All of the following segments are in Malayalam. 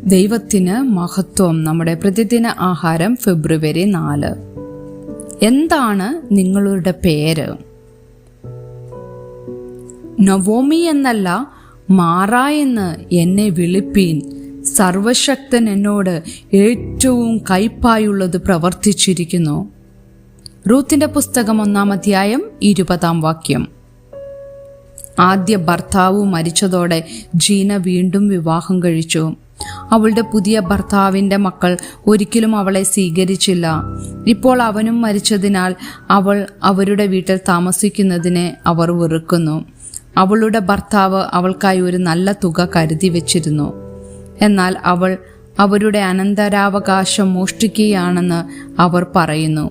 ദൈവത്തിന് മഹത്വം. നമ്മുടെ പ്രതിദിന ആഹാരം ഫെബ്രുവരി 4. എന്താണ് നിങ്ങളുടെ പേര്? നവോമി എന്നല്ല, മാറ എന്ന് എന്നെ വിളിപ്പീൻ. സർവശക്തൻ എന്നോട് ഏറ്റവും കയ്പായുള്ളത് പ്രവർത്തിച്ചിരിക്കുന്നു. റൂത്തിന്റെ പുസ്തകം 1-ാം അധ്യായം 20-ാം വാക്യം. ആദ്യ ഭർത്താവ് മരിച്ചതോടെ ജീന വീണ്ടും വിവാഹം കഴിച്ചു. അവളുടെ പുതിയ ഭർത്താവിൻ്റെ മക്കൾ ഒരിക്കലും അവളെ സ്വീകരിച്ചില്ല. ഇപ്പോൾ അവനും മരിച്ചതിനാൽ അവൾ അവരുടെ വീട്ടിൽ താമസിക്കുന്നതിനെ അവർ വെറുക്കുന്നു. അവളുടെ ഭർത്താവ് അവൾക്കായി ഒരു നല്ല തുക കരുതി വച്ചിരുന്നു. എന്നാൽ അവൾ അവരുടെ അനന്തരാവകാശം മോഷ്ടിക്കുകയാണെന്ന് അവർ പറയുന്നു.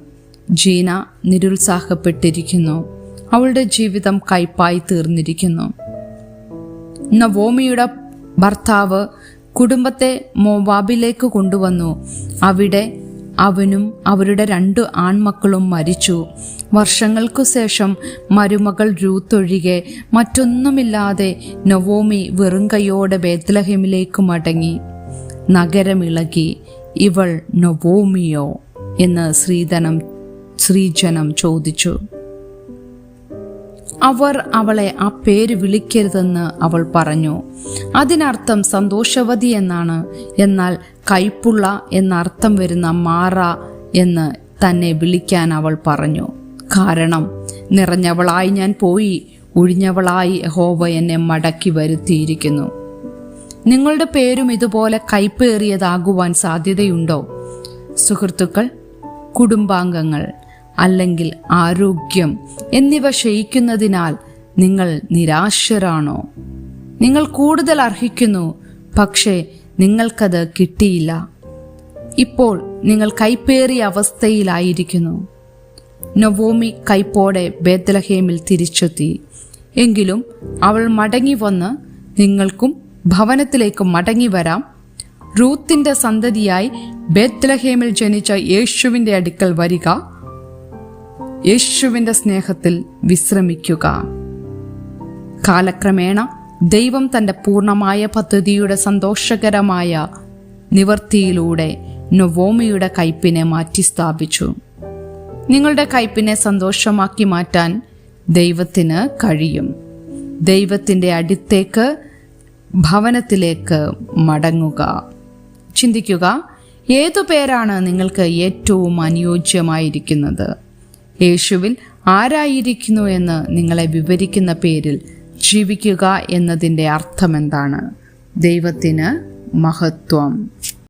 ജീന നിരുത്സാഹപ്പെട്ടിരിക്കുന്നു. അവളുടെ ജീവിതം കയ്പായി തീർന്നിരിക്കുന്നു. നവോമിയുടെ ഭർത്താവ് കുടുംബത്തെ മോവാബിലേക്ക് കൊണ്ടുവന്നു. അവിടെ അവനും അവരുടെ 2 ആൺമക്കളും മരിച്ചു. വർഷങ്ങൾക്കു ശേഷം മരുമകൾ രൂത്ത് ഒഴികെ മറ്റൊന്നുമില്ലാതെ നവോമി വെറും കൈയോടെ ബേത്ലഹേമിലേക്ക് മടങ്ങി. നഗരമിളകി. ഇവൾ നവോമിയോ എന്ന് സ്ത്രീജനം ചോദിച്ചു. അവർ അവളെ ആ പേര് വിളിക്കരുതെന്ന് അവൾ പറഞ്ഞു. അതിനർത്ഥം സന്തോഷവതി എന്നാണ്. എന്നാൽ കയ്പുള്ള എന്നർത്ഥം വരുന്ന മാറ എന്ന് തന്നെ വിളിക്കാൻ അവൾ പറഞ്ഞു. കാരണം നിറഞ്ഞവളായി ഞാൻ പോയി, ഒഴിഞ്ഞവളായി യഹോവ എന്നെ മടക്കി വരുത്തിയിരിക്കുന്നു. നിങ്ങളുടെ പേരും ഇതുപോലെ കയ്പേറിയതാകുവാൻ സാധ്യതയുണ്ടോ? സുഹൃത്തുക്കൾ, കുടുംബാംഗങ്ങൾ അല്ലെങ്കിൽ ആരോഗ്യം എന്നിവ ക്ഷയിക്കുന്നതിനാൽ നിങ്ങൾ നിരാശരാണോ? നിങ്ങൾ കൂടുതൽ അർഹിക്കുന്നു, പക്ഷേ നിങ്ങൾക്കത് കിട്ടിയില്ല. ഇപ്പോൾ നിങ്ങൾ കയ്പേറിയ അവസ്ഥയിലായിരിക്കുന്നു. നവോമി കയ്പോടെ ബേത്ലഹേമിൽ തിരിച്ചെത്തി. എങ്കിലും അവൾ മടങ്ങി വന്ന് നിങ്ങൾക്കും ഭവനത്തിലേക്ക് മടങ്ങി വരാം. റൂത്തിന്റെ സന്തതിയായി ബേത്ലഹേമിൽ ജനിച്ച യേശുവിന്റെ അടുക്കൽ വരിക. യേശുവിന്റെ സ്നേഹത്തിൽ വിശ്രമിക്കുക. കാലക്രമേണ ദൈവം തന്റെ പൂർണ്ണമായ പദ്ധതിയുടെ സന്തോഷകരമായ നിവർത്തിയിലൂടെ നവോമിയുടെ കയ്പിനെ മാറ്റി സ്ഥാപിച്ചു. നിങ്ങളുടെ കയ്പിനെ സന്തോഷമാക്കി മാറ്റാൻ ദൈവത്തിന് കഴിയും. ദൈവത്തിന്റെ അടുത്തേക്ക്, ഭവനത്തിലേക്ക് മടങ്ങുക. ചിന്തിക്കുക, ഏതു പേരാണ് നിങ്ങൾക്ക് ഏറ്റവും അനുയോജ്യമായിരിക്കുന്നത്? യേശുവിൽ ആരായിരിക്കുന്നു എന്ന് നിങ്ങളെ വിവരിക്കുന്ന പേരിൽ ജീവിക്കുക എന്നതിൻ്റെ അർത്ഥമെന്താണ്? ദൈവത്തിന് മഹത്വം.